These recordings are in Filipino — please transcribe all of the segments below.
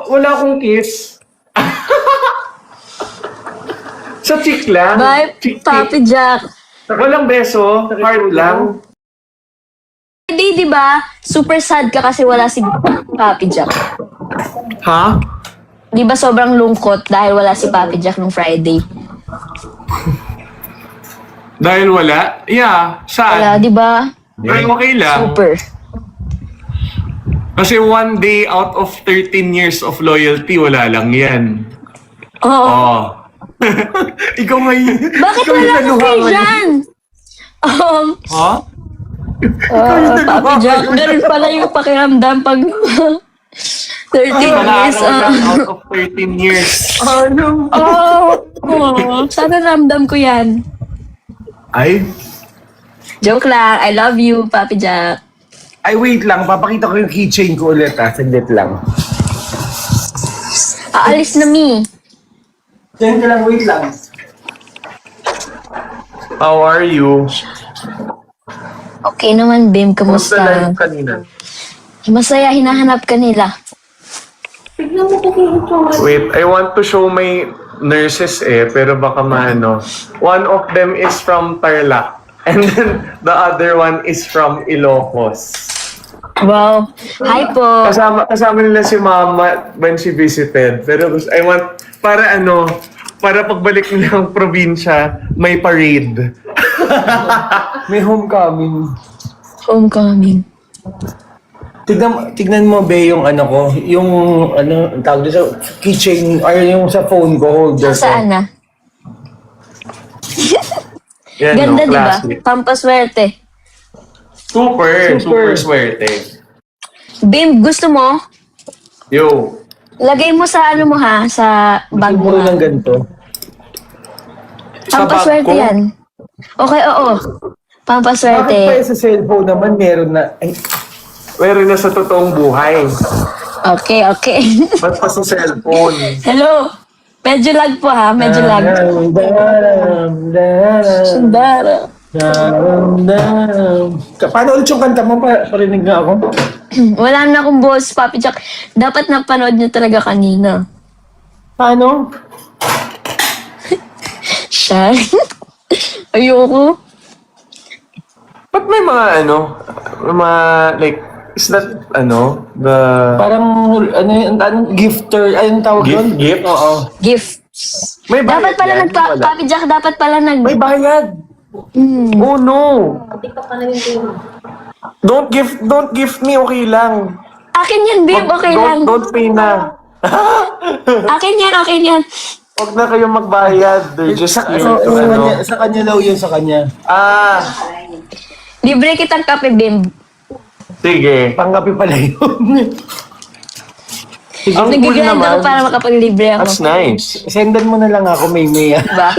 wala akong kiss. Sa cheek lang. Bye, Cheek, Papi Jack. Walang beso, heart lang. Hindi, di ba? Super sad ka kasi wala si Papi Jack. Ha? Di ba sobrang lungkot dahil wala si Papi Jack nung Friday? Dahil wala? Yeah, Wala, sad. di ba? Pero okay lang. Super. Kasi one day out of 13 years of loyalty, wala lang yan. Oo. Oh. Ikaw ngayon. Bakit ikaw yung wala ka naluha kayo ngayon. dyan? Ha? Papi Jack, ganun pala yung pakiramdam pag 13 years. Wala out of 13 years. Sana ramdam ko yan. Ay? Joke lang. I love you, Papi Jack. Ay, wait lang. Papakita ko yung keychain ko ulit, ha. Saglit lang. Aalis na, Mi. Diyan ka lang, wait lang. How are you? Okay naman, Bim. Kamusta Kamusta? live kanina? Masaya, hinahanap ka nila. Wait, I want to show my nurses pero baka maano. One of them is from Tarlac. And then the other one is from Ilocos. Wow. Hi po. Kasama nila si Mama when she visited. Pero I want, para pagbalik nila ng probinsya, may parade. May homecoming. Homecoming. Tignan mo, Be, yung ano ko. Yung, ang tawag doon sa keychain, ay yung sa phone ko, holder ko. Saan na? Yan, Ganda, di ba? classic. Pampaswerte. Super swerte. Bim, gusto mo? Yo. Lagay mo sa ano mo ha? Sa bag mo Siguro ha? ng ganito. Sa bag Pampaswerte ko? yan. Okay, oo. Bakit pa Pampaswerte. sa cellphone naman meron na, ay, Meron na sa totoong buhay. Okay, okay. Ba't pa sa cellphone? Hello. Medyo lag po ha? Medyo lag. Sundara. Paano ulit yung kanta mo? Parinig nga ako. Wala na akong boss, Papi Jack. Dapat napanood niyo talaga kanina. Paano? Siya. Ayoko. Ba't may mga like, is that, the... Parang, gifter, ayun tawag doon? Gift? Oo. Gifts. May bayad Dapat pala yan? Wala. Papi Jack, dapat pala May bayad! Oh no! Don't gift me, okay lang. Akin yan, Bim. Okay lang. Don't pay na. Akin yan, okay yan. Huwag na kayong magbayad. They're just Sa, here sa, to, sa kanya daw yun, sa kanya. Ah, Libre kitang kape, Bim. sige. Panggapi pala yun. Ang cool Nag-grind ako naman. para makapaglibre ako. That's nice. Sendan mo na lang ako, may. Diba?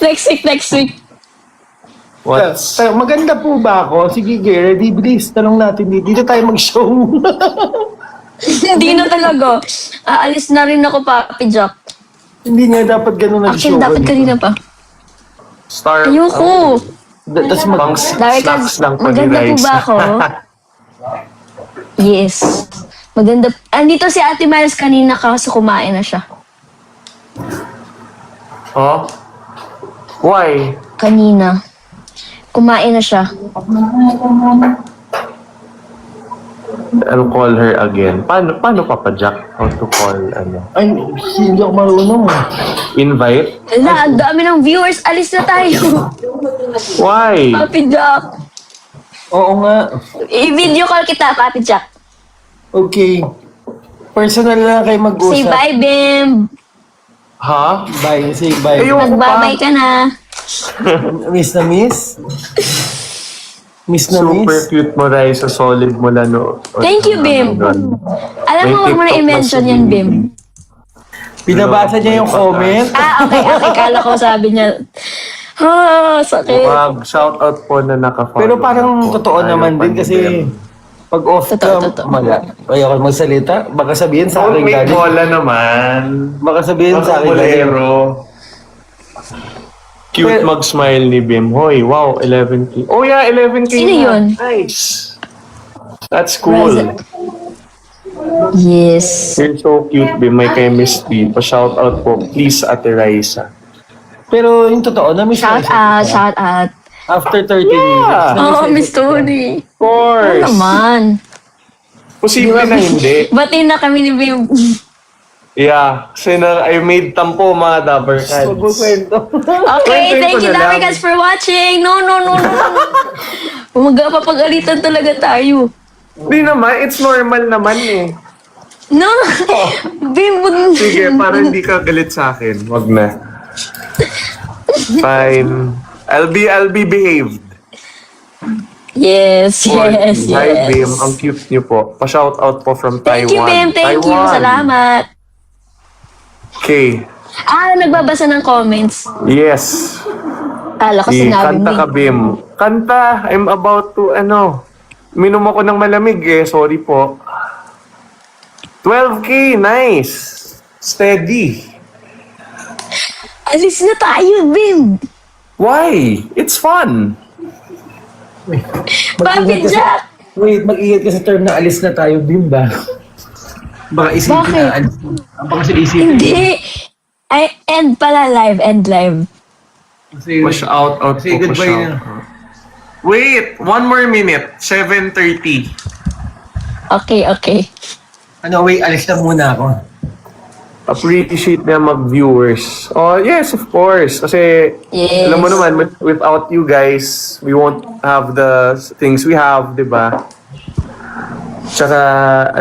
Next week. What's... Maganda po ba ako? Sige, ready, bilis. Tanong natin dito tayo mag-show. Hindi na talaga. Aalis na rin ako, Papi Jack. Hindi nga dapat ganun Actually, nag-show. dapat kanina pa. Star... Ayoko. Tapos Pang Dahil ka, snacks lang maganda po Rice. ba ako? Yes. Maganda. Andito si Ate Miles kanina kasi kumain na siya. Oh? Why? Kanina. Kumain na siya. I'll call her again. Paano Papa Jack? How to call, Ay, hindi ako marunong. Invite? Wala, ang dami ng viewers. Alis na tayo. Why? Papi Jack. Oo nga. I-video call kita, Papi Jack. Okay. Personal na kayo mag-usap. Say bye, Bim. Ha? Bye. Say bye. Ayun. Nagbabay ka na. Miss na miss? Miss na Super miss? cute mo, Rice. Sa solid mo lang, no? Thank you, Bim. Alam mo, huwag mo na i-mention yan, Bim. Pinabasa niya yung comment. Okay. Kala ko sabi niya, sakit. Shout out po na naka-follow. Pero parang po. totoo Ayaw naman pa din ni kasi Bim. pag off Totoo. mala. Ayoko magsalita. Baka sabihin sa Don't akin make galing. bola naman. Baka sabihin sa Baka akin galing. bolero. Cute mag-smile ni Bim. Hoy, wow, 11K. Oh yeah, 11K Sino na. yun? Nice. That's cool. Yes. You're so cute, Bim. May chemistry. Pa-shout out po. Please, Ate Raisa. Pero yung totoo, na-miss Shout na out, isa. shout out. After 13 years. Oh, na-miss na Miss isa. Tony. Of course. Ano naman? Posible na hindi. Batiin na kami ni Bim. Yeah. Kasi I made tampo, mga Dabber Huwag mo Cats. kwento. Okay, Kwento thank ko you, na Dabber lang. Cats, for watching. No. Magpapagalitan talaga tayo. Hindi naman. It's normal naman eh. No. Bim, Sige, para hindi ka galit sa akin. Wag na. Fine. I'll be behaved. Yes. Hi, Bim. Ang cute niyo po. Pa-shout out po from Thank Taiwan. you, Bim. Thank you. Taiwan. Salamat. Okay. Nagbabasa ng comments. Yes. Kala ko sinabi Kanta mo. ka, Bim. Kanta. I'm about to, minom ako ng malamig eh. Sorry po. 12K. Nice. Steady. Alis na tayo, Bim. Why? It's fun. Papi Jack. Wait, mag-ingat ka sa term na alis na tayo, Bimba. Baka isipin Bakit? na alis. Baka kasi isipin. Hindi. Ay, end pala live. End live. Kasi, Out Say po, goodbye pa-shout na. out. Wait, one more minute. 7:30. Okay. wait, alis na muna ako. Appreciate na mag-viewers. Oh, yes, of course. Kasi, Yes. alam mo naman, without you guys, we won't have the things we have, di ba? Tsaka,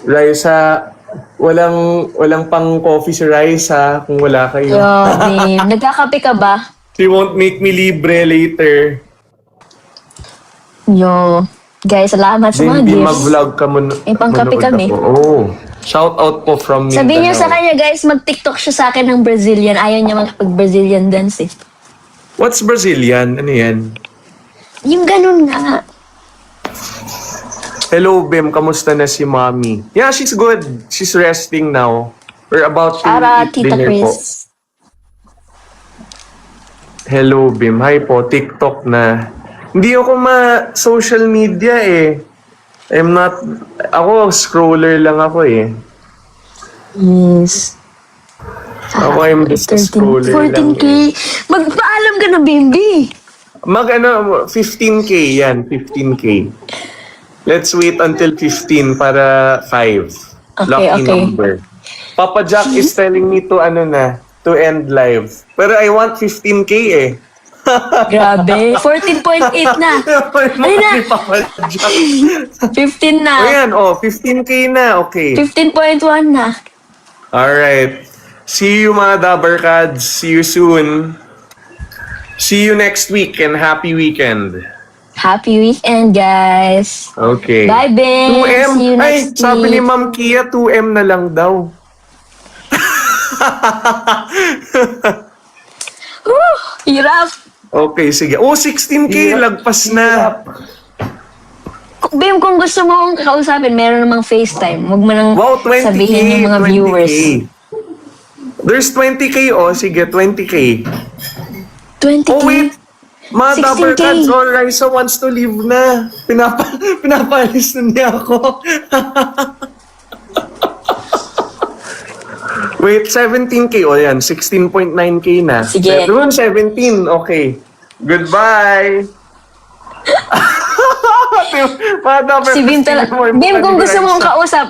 Raisa, walang pang coffee si Raisa kung wala kayo. Yo, Bim. Nagkakape ka ba? She won't make me libre later. Yo. Guys, salamat sa mga Hindi gifts. mag-vlog ka muna. Eh, pangkape manood kami. ako. Oh. Shout out po from Mindanao. Sabihin niyo sa kanya, guys, mag-TikTok siya sa akin ng Brazilian. Ayaw niya makapag-Brazilian dance eh. What's Brazilian? Ano yan? Yung ganun nga. Hello, Bim. Kamusta na si Mommy? Yeah, she's good. She's resting now. We're about to Para eat Tita dinner po. Chris. Hello, Bim. Hi po. TikTok na. Hindi ako social media eh. Ako, scroller lang ako eh. Yes. Ako, I'm just a scroller lang 14K. eh. Magpaalam ka na, Bimbi. 15K yan. 15K. Let's wait until 15 para 5. Okay, Lucky okay. number. Papa Jack is telling me to to end live. Pero I want 15K eh. Grabe. 14.8 na. Ayun na. Papa Jack. 15 na. Ayan, 15K na. Okay. 15.1 na. Alright. See you mga Dabber Cads. See you soon. See you next week and happy weekend. Happy weekend, guys. Okay. Bye, Ben. 2M. See you Ay, next sabi ni week. Ma'am Kia, 2M na lang daw. Hirap. Okay, sige. 16K, lagpas na. Bim, kung gusto mo akong kakausapin, meron namang FaceTime. Huwag mo nang Wow, 20K. sabihin yung mga 20K. viewers. There's 20K, sige, 20K. 20K. Oh, wait. Mga 16K. Dabber Cats, Raisa wants to leave na. Pinapalis na niya ako. Wait, 17K. Yan, 16.9K na. Sige. Doon, 17. Okay. Goodbye. Mga Dabber Si Bim Cats, talaga. hindi mo Bim, kung gusto mo Raisa. akong kausap,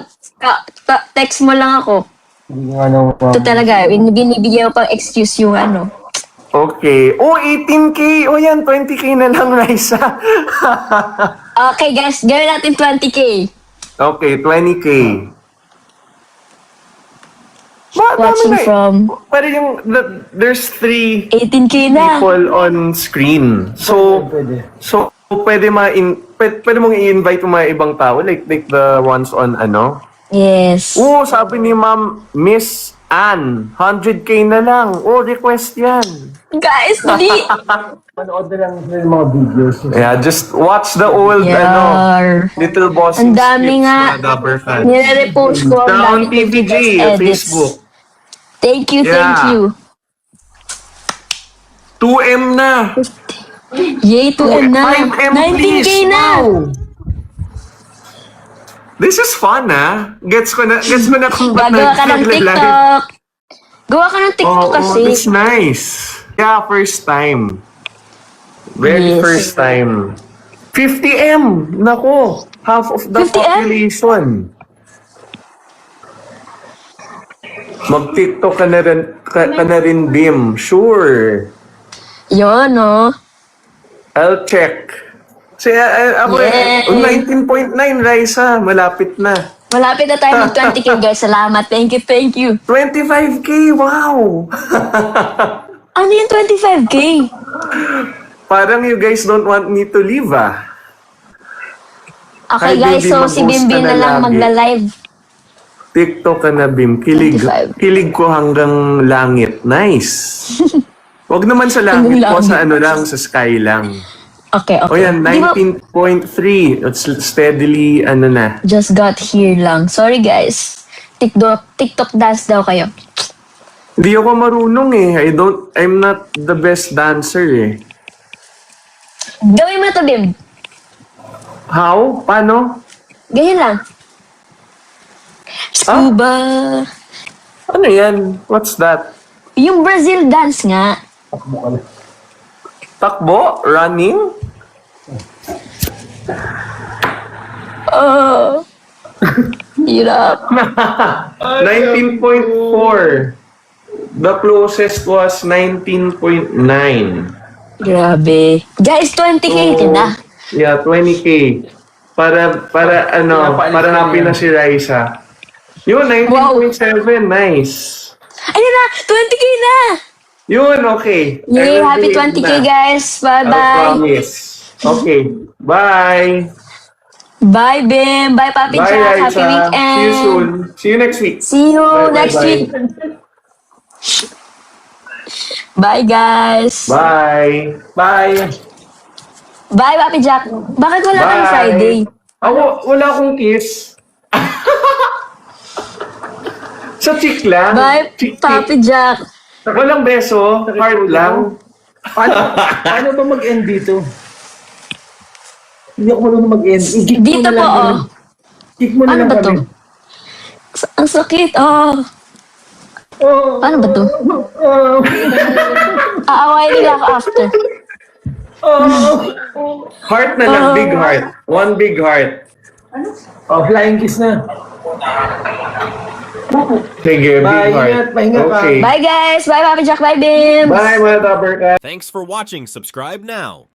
text mo lang ako. Ito talaga, binibigyan ko pang excuse yung Okay. 18K. Yan, 20K na lang, Raisa. Okay, guys, gawin natin 20K. Okay, 20K. Watching from Pero there's 3 18K na. people on screen. So, pwede mong i-invite yung mga ibang tao, like the ones on Yes. sabi ni Ma'am Miss Ann, 100K na lang. Request yan. Guys, dali. Manood na lang ng mga videos. Yeah, just watch the old, Yar. Little Boss Ang dami nga. mga Dabber Fans. Nire-repost ko. Ang Down dami ko TVG, edits. Facebook. Thank you, Yeah. thank you. 2M na. Yay, 2M na. 5M 19K please. na. Wow. This is fun, ah. Gets ko na kung ba't Gagawa ka ng nag-live. TikTok. Gawa ka ng TikTok kasi. It's nice. Yeah, first time. Very Yes. first time. 50M! Nako! Half of the 50M? population. Mag-TikTok ka na rin, Bim. Sure. Yun, no? I'll check. Kasi ako, Yay! 19.9, Raisa. Malapit na. Malapit na tayo mag 20k, guys. Salamat. Thank you. 25K! Wow! Ano yung 25k? Parang you guys don't want me to leave, ah. Okay, Ay, guys. Bibi, So, si mag-host Bimbi ka na na lang lagi. magla-live. TikTok ka na, Bim. 25. Kilig ko hanggang langit. Nice. Wag naman sa langit Hanggang po, sa langit. ano lang, sa sky lang. Okay. O yan, Di ba- 19.3. It's steadily, ano na. Just got here lang. Sorry, guys. TikTok dance daw kayo. Hindi ako marunong eh. I'm not the best dancer eh. Gawin mo na to, Bim. How? Paano? Ganyan lang. Scuba. Ano yan? What's that? Yung Brazil dance nga. Takbo? Running? Oh. Hirap. 19.4. The closest was 19.9. Grabe. Guys, 20k ka na. Yeah, 20K. Para para happy na si Raisa. Yun, 19.7. Nice. Ayun na, 20k na. Yun, okay. I Yay, will happy do it 20k, na. guys. I Bye-bye. promise. Okay. Bye. Bye, Bim. Bye, Papi Bye, Jack. Raisa. Happy weekend. See you soon. See you next week. See you Bye, bye, next bye. week. Bye, guys. Bye. Bye. Bye, Papi Jack. Bakit wala kang Bye. Friday? Ako, wala akong kiss. Sa cheek lang. Bye, Cheek, cheek. Papi Jack. Walang beso. Heart lang. Paano ba mag-end dito? Hindi ako marunong mag-end. I-kick mo Dito na po, lang oh. kami. Kick mo na Ano lang ba to? kami. Ang sakit, oh. Oh, Paano ba to? oh, Aaway nila ako after. oh. Heart na lang. Big heart. One big heart. Oh, flying kiss na. Sige, Bye, big heart. ingat, pahinga ka. Okay. Bye, guys. Bye, Papi Jack. Bye, Bim. Bye, mga Tuppercat. Thanks for watching. Subscribe now.